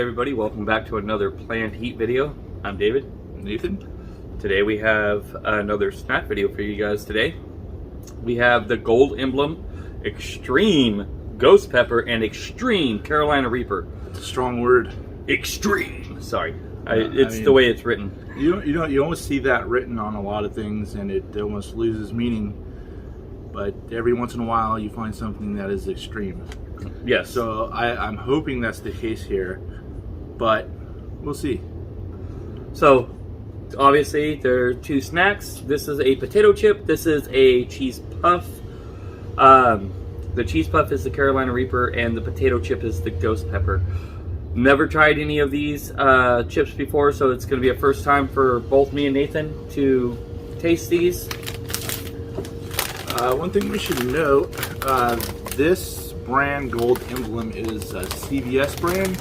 everybody, welcome back to another planned heat video. I'm David. Nathan. Today we have another snack video for you guys today. We have the Gold Emblem Extreme Ghost Pepper and Extreme Carolina Reaper. It's a strong word. Extreme. Sorry, I mean, the way it's written. You almost see that written on a lot of things, and it almost loses meaning. But every once in a while, you find something that is extreme. Yes. So I'm hoping that's the case here, but we'll see. So obviously there are two snacks. This is a potato chip. This is a cheese puff. The cheese puff is the Carolina Reaper, and the potato chip is the Ghost Pepper. Never tried any of these chips before, so it's going to be a first time for both me and Nathan to taste these. One thing we should note, this brand Gold Emblem is a CVS brand,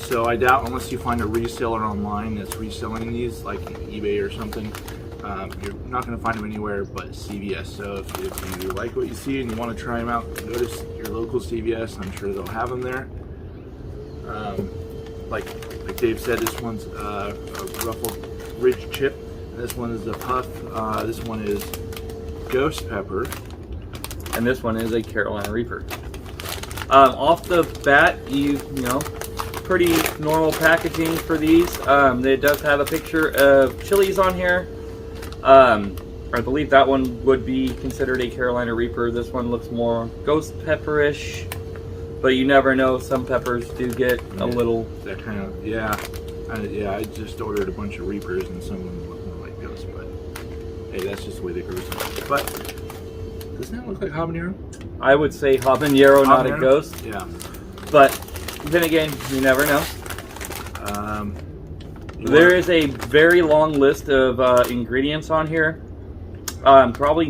so I doubt unless you find a reseller online that's reselling these, like eBay or something, you're not going to find them anywhere but CVS. So if you like what you see and you want to try them out, go to your local CVS. I'm sure they'll have them there. Like Dave said, this one's a ruffled ridge chip. This one is a puff. This one is Ghost Pepper. And this one is a Carolina Reaper. Off the bat, you know, pretty normal packaging for these. It does have a picture of chilies on here. I believe that one would be considered a Carolina Reaper. This one looks more Ghost Pepper-ish, but you never know. Some peppers do get a little... That kind of, yeah. I just ordered a bunch of Reapers and some of them look more like Ghost, but hey, that's just the way they grow something. But doesn't that look like habanero? I would say habanero, not a ghost. Yeah. But then again, you never know. There is a very long list of ingredients on here. I'm probably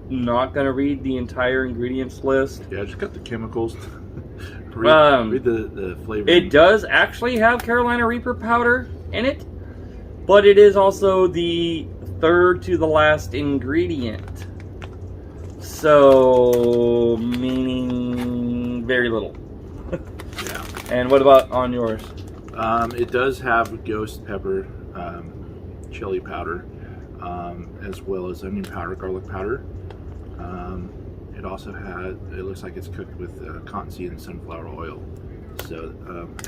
not going to read the entire ingredients list. Yeah, just got the chemicals. read the flavor. It does actually have Carolina Reaper powder in it, but it is also the third to the last ingredient. So, meaning very little. Yeah. And what about on yours? It does have Ghost Pepper, chili powder, as well as onion powder, garlic powder. It also has, it looks like it's cooked with cottonseed and sunflower oil, so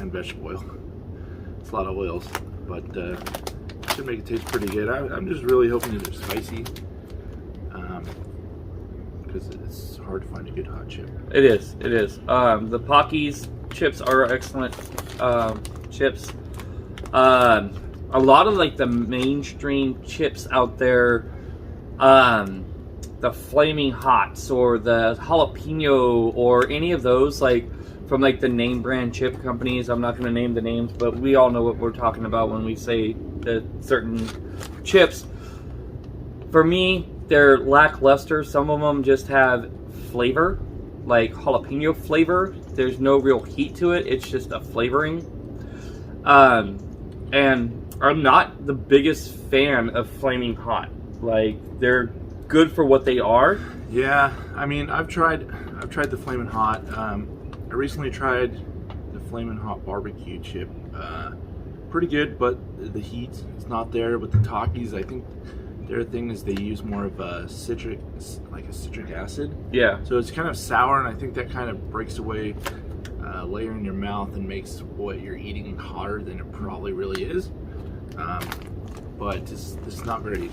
and vegetable oil. It's a lot of oils, but should make it taste pretty good. I'm just really hoping that it's spicy, because it's hard to find a good hot chip. It is. It is. The Pockies chips are excellent chips. A lot of like the mainstream chips out there, the Flaming Hots or the Jalapeno or any of those, like from like the name brand chip companies. I'm not going to name the names, but we all know what we're talking about when we say the certain chips. For me, they're lackluster. Some of them just have flavor, like jalapeno flavor. There's no real heat to it. It's just a flavoring. And I'm not the biggest fan of Flaming Hot. Like, they're good for what they are. Yeah, I mean, I've tried the Flamin' Hot. I recently tried the Flamin' Hot barbecue chip. Pretty good, but the heat is not there. With the Takis, I think their thing is they use more of a citric acid. Yeah. So it's kind of sour, and I think that kind of breaks away layer in your mouth and makes what you're eating hotter than it probably really is. But it's not very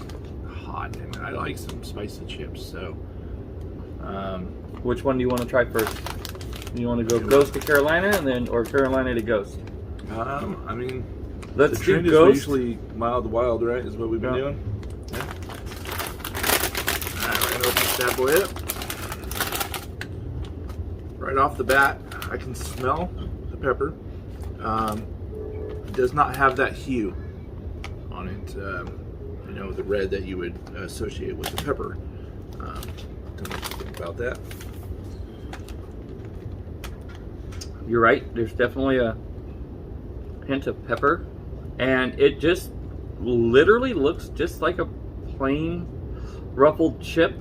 hot, and I like some spicy chips. So, which one do you want to try first? You want to go Ghost to Carolina, and then or Carolina to Ghost? I mean, let's the do trend Ghost. is usually mild to wild, right? Is what we've been doing. Yeah. All right, we're gonna open this bad boy up. Right off the bat, I can smell the pepper. It does not have that hue on it. You know, the red that you would associate with the pepper. Don't know what you think about that. You're right. There's definitely a hint of pepper, and it just literally looks just like a plain ruffled chip.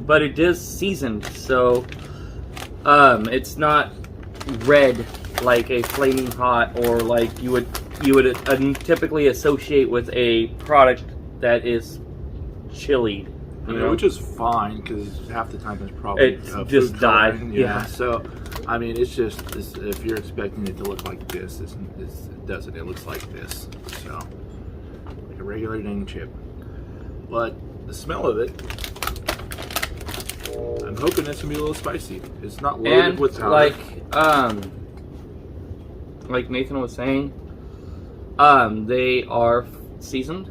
But it is seasoned, so it's not red like a flaming hot, or like you would typically associate with a product that is chilled. I mean, which is fine because half the time it's probably it's just dyed. Yeah. So, I mean, it's just if you're expecting it to look like this, it doesn't. It looks like this. So, like a regular dang chip. But the smell of it, I'm hoping it's gonna be a little spicy. It's not loaded And with powder. like Nathan was saying, they are seasoned.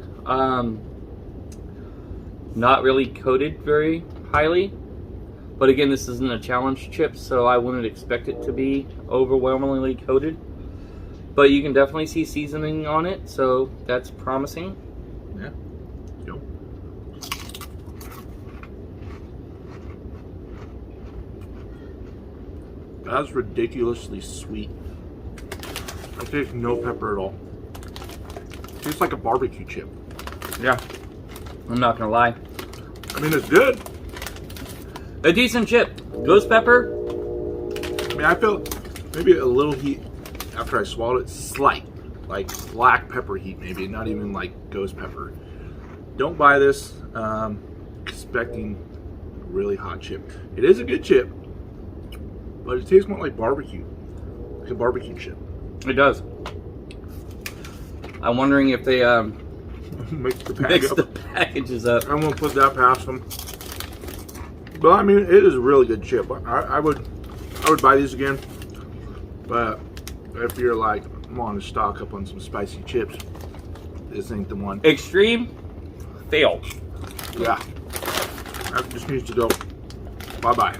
Not really coated very highly, but again, this isn't a challenge chip, so I wouldn't expect it to be overwhelmingly coated. But you can definitely see seasoning on it, so that's promising. Yeah. Go. That's ridiculously sweet. I taste no pepper at all. It tastes like a barbecue chip. Yeah, I'm not gonna lie. I mean, it's good. A decent chip. Ghost pepper. I mean, I felt maybe a little heat after I swallowed it. Slight. Like black pepper heat, maybe. Not even like ghost pepper. Don't buy this expecting a really hot chip. It is a good chip, but it tastes more like barbecue. Like a barbecue chip. It does. I'm wondering if they Mix the packages up. I'm gonna put that past them. But I mean, it is a really good chip. I would buy these again. But if you're like wanting to stock up on some spicy chips, this ain't the one. Extreme fail. Yeah, that just needs to go bye bye.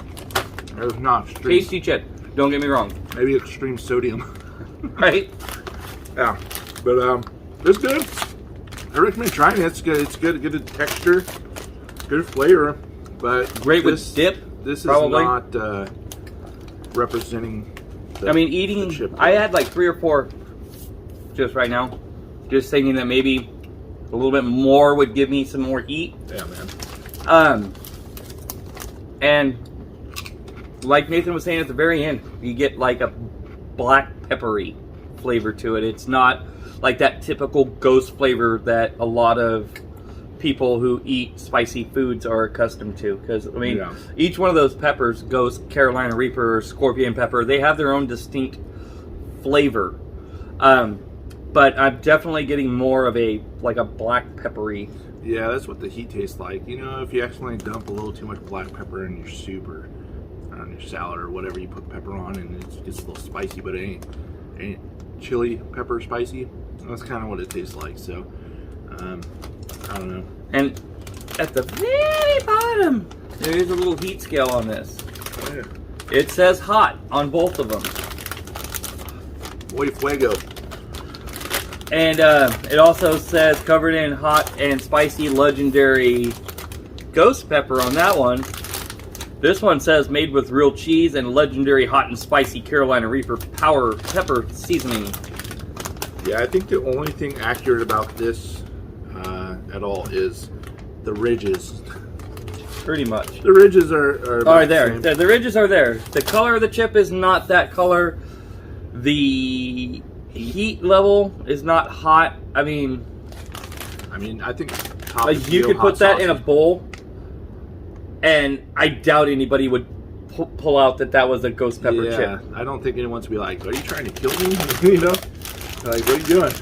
It's not extreme. Tasty chip. Don't get me wrong. Maybe extreme sodium. Right? Yeah, but it's good. I recommend trying it. It's good. It's good. Good texture, good flavor, but Great with dip. This probably. is not representing. I mean, eating. chip. I had like 3 or 4 just right now. Just thinking that maybe a little bit more would give me some more heat. Yeah, man. And like Nathan was saying at the very end, you get like a black peppery flavor to it. It's not like that typical ghost flavor that a lot of people who eat spicy foods are accustomed to. Because, I mean, Yeah. each one of those peppers, Ghost, Carolina Reaper, Scorpion Pepper, they have their own distinct flavor. But I'm definitely getting more of a black peppery. Yeah, that's what the heat tastes like. You know, if you accidentally dump a little too much black pepper in your soup or on your salad or whatever you put pepper on, and it gets a little spicy, but it ain't chili pepper spicy. That's kind of what it tastes like. So, I don't know. And at the very bottom, there is a little heat scale on this. Oh, yeah. It says hot on both of them. Muy fuego. And it also says covered in hot and spicy legendary ghost pepper on that one. This one says made with real cheese and legendary hot and spicy Carolina Reaper power pepper seasoning. Yeah, I think the only thing accurate about this at all is the ridges. Pretty much. The ridges are Are there. The ridges are there. The color of the chip is not that color. The heat level is not hot. I mean, I think top like you could put that in a bowl, and I doubt anybody would pull out that was a ghost pepper chip. I don't think anyone's be like, "Are you trying to kill me?" You know, like, what are you doing?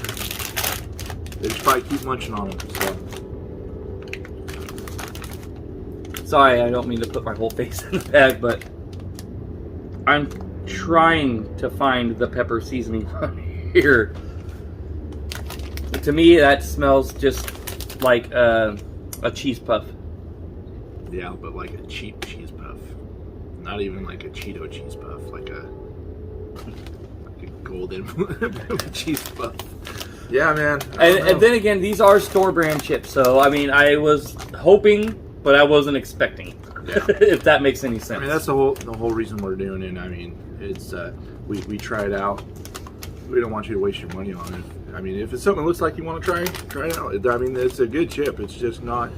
They just probably keep munching on them. So. Sorry, I don't mean to put my whole face in the bag, but I'm trying to find the pepper seasoning on here. To me, that smells just like a cheese puff. Yeah, but like a cheap cheese puff. Not even like a Cheeto cheese puff, like a Gold Emblem cheese puff. Yeah, man. And then again, these are store brand chips, so I mean, I was hoping, but I wasn't expecting. Yeah. If that makes any sense. I mean, that's the whole reason we're doing it. I mean, it's we try it out. We don't want you to waste your money on it. I mean, if it's something that looks like you want to try it out. I mean, it's a good chip. It's just not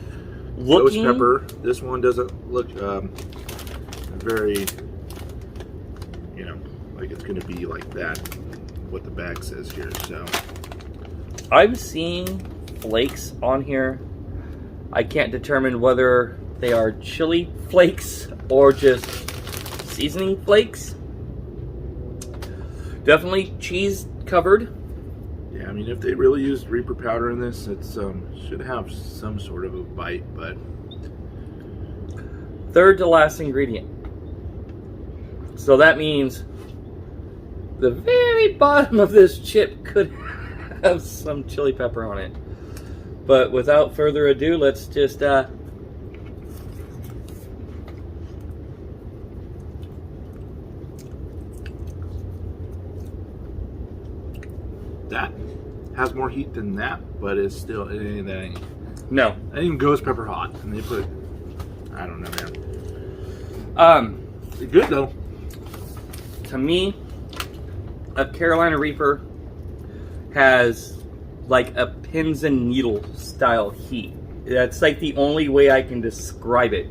ghost pepper. This one doesn't look very, like it's going to be like that, what the bag says here. So I'm seeing flakes on here. I can't determine whether they are chili flakes or just seasoning flakes. Definitely cheese covered. yeah, I mean, if they really used Reaper powder in this, it should have some sort of a bite, but Third to last ingredient. So that means the very bottom of this chip could have some chili pepper on it. But without further ado, let's just that has more heat than that, but it's still, it ain't no. that ain't even ghost pepper hot. And they put, I don't know, man. It's good though. To me, a Carolina Reaper has like a pins and needle style heat. That's like the only way I can describe it.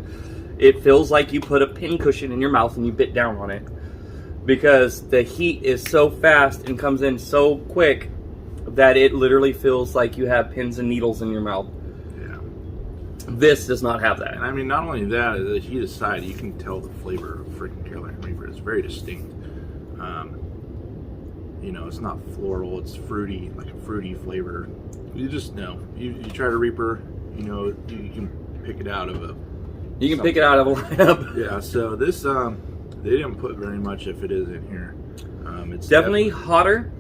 It feels like you put a pin cushion in your mouth and you bit down on it, because the heat is so fast and comes in so quick that it literally feels like you have pins and needles in your mouth. Yeah. This does not have that. And I mean, not only that, the heat aside, you can tell the flavor of freaking Carolina Reaper. It's very distinct. You know, it's not floral, it's fruity, like a fruity flavor. You just know. You try to Reaper, you know, you can pick it out of a... You can pick it out of a lineup. Yeah, so this, they didn't put very much if it is in here. It's Definitely hotter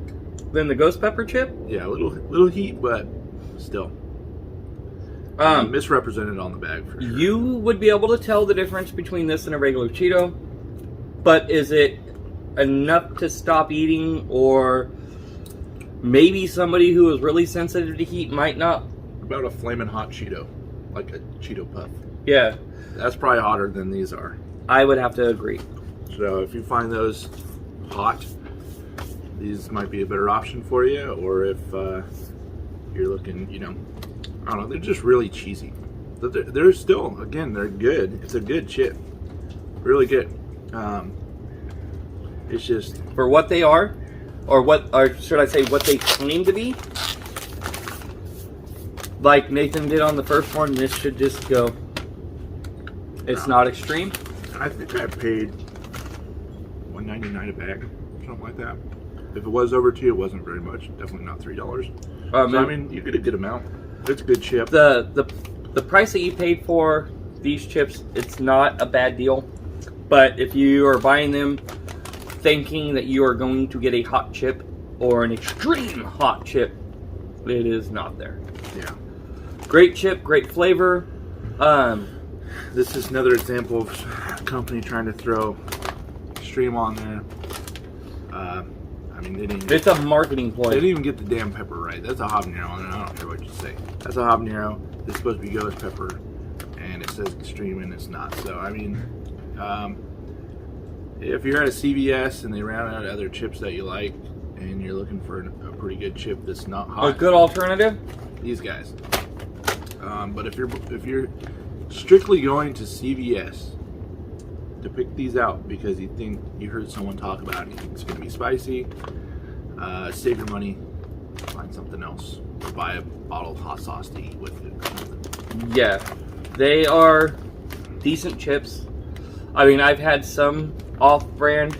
than the ghost pepper chip. Yeah, a little heat, but still. Misrepresented on the bag for sure. You would be able to tell the difference between this and a regular Cheeto, but is it enough to stop eating, or maybe somebody who is really sensitive to heat might not? About a flaming hot Cheeto, like a Cheeto Puff. Yeah, That's probably hotter than these are. I would have to agree. So if you find those hot, these might be a better option for you. Or if you're looking, you know, I don't know, they're just really cheesy. But they're still, again, they're good. It's a good chip, really good. It's just For what they are, or should I say what they claim to be, like Nathan did on the first one, this should just go. It's not extreme. I think I paid $1.99 a bag, something like that. If it was over $2, it wasn't very much. Definitely not $3. So, I mean, you get a good amount. It's a good chip. The price that you paid for these chips, it's not a bad deal. But if you are buying them thinking that you are going to get a hot chip or an extreme hot chip, it is not there. Yeah. Great chip, great flavor. This is another example of a company trying to throw extreme on there. I mean, they didn't. It's a marketing They ploy. didn't even get the damn pepper right. That's a habanero, and I don't care what you say. That's a habanero. It's supposed to be ghost pepper, and it says extreme, and it's not. So, I mean, if you're at a CVS and they ran out of other chips that you like, and you're looking for a pretty good chip that's not hot, A good alternative. these guys. But if you're strictly going to CVS to pick these out because you heard someone talk about it and you think it's going to be spicy, save your money, find something else, or buy a bottle of hot sauce to eat with it. Yeah, they are decent chips. I mean, I've had some off-brand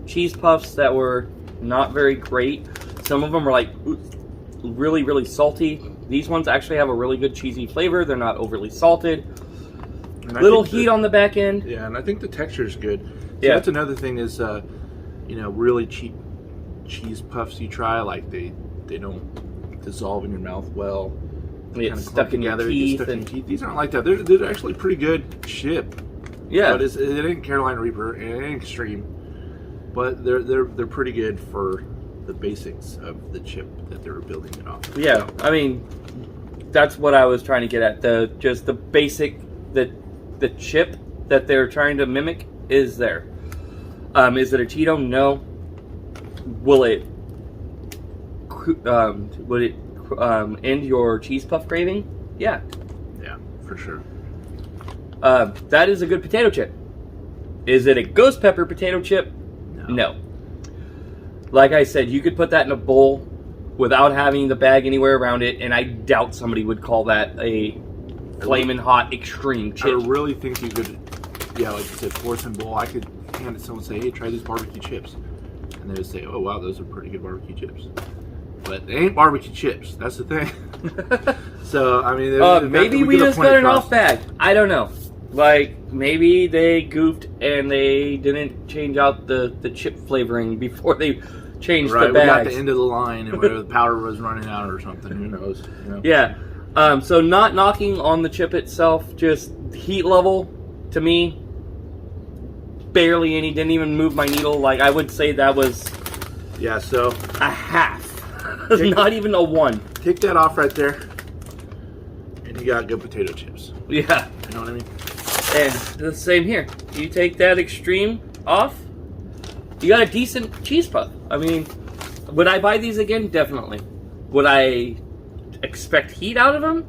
cheese puffs that were not very great. Some of them were like really, really salty. These ones actually have a really good cheesy flavor. They're not overly salted. Little heat on the back end. Yeah, and I think the texture is good. So Yeah. that's another thing is, you know, really cheap cheese puffs you try, like they don't dissolve in your mouth well. They get Kinda stuck clump in your together, teeth. stuck in And your teeth. These aren't like that. They're actually pretty good chip. yeah, But it ain't Carolina Reaper, and it ain't extreme. But they're pretty good for the basics of the chip that they were building it off of. yeah. I mean, that's what I was trying to get at. Just the basic, the chip that they're trying to mimic is there. Is it a Cheeto? No. Would it end your cheese puff craving? Yeah. Yeah, for sure. That is a good potato chip. Is it a ghost pepper potato chip? No. Like I said, you could put that in a bowl without having the bag anywhere around it, and I doubt somebody would call that a flaming hot extreme chip. I really think you could, yeah, like you said, portion bowl. I could hand it to someone and say, hey, try these barbecue chips. And they would say, oh, wow, those are pretty good barbecue chips. But they ain't barbecue chips. That's the thing. So, I mean... maybe we just got an off bag. I don't know. Like, maybe they goofed and they didn't change out the chip flavoring before they changed the bags. We got the end of the line and whether the powder was running out or something. Who knows? You know? Yeah. So not knocking on the chip itself, just heat level, to me, barely any. Didn't even move my needle. Like, I would say that was... Yeah, so... a half. Not even a 1. Take that off right there. And you got good potato chips. Yeah. You know what I mean? And the same here. You take that extreme off, you got a decent cheese puff. I mean, would I buy these again? Definitely. Would I expect heat out of them?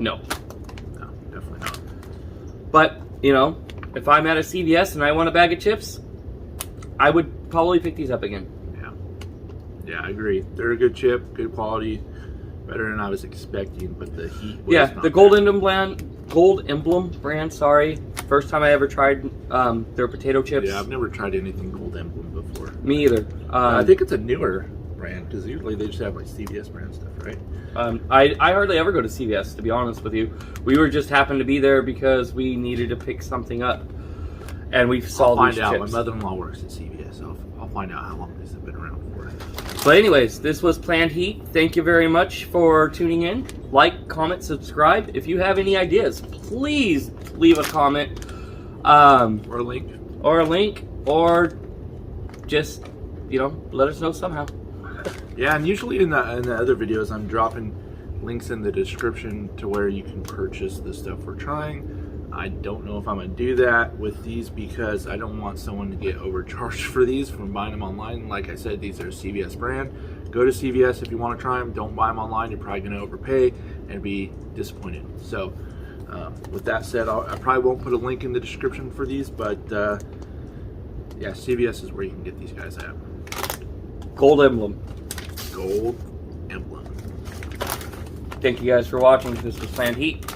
No. No, definitely not. But, you know, if I'm at a CVS and I want a bag of chips, I would probably pick these up again. Yeah, I agree. They're a good chip, good quality, better than I was expecting, but the heat was yeah, not the Gold Emblem brand, sorry. First time I ever tried their potato chips. Yeah, I've never tried anything Gold Emblem before. Me either. I think it's a newer brand, because usually they just have like CVS brand stuff, right? I hardly ever go to CVS, to be honest with you. We were just happened to be there because we needed to pick something up. And we saw these chips. I'll find out. My mother-in-law works at CVS, so I'll find out how long these have been around for. But anyways, this was Planned Heat. Thank you very much for tuning in. Like, comment, subscribe. If you have any ideas, please leave a comment. Or a link. Or just, you know, let us know somehow. Yeah, and usually in the other videos, I'm dropping links in the description to where you can purchase the stuff we're trying. I don't know if I'm going to do that with these because I don't want someone to get overcharged for these from buying them online. Like I said, these are CVS brand. Go to CVS if you want to try them. Don't buy them online. You're probably going to overpay and be disappointed. So with that said, I probably won't put a link in the description for these, but yeah, CVS is where you can get these guys at. Gold Emblem. Gold Emblem. Thank you guys for watching. This was Planned Heat.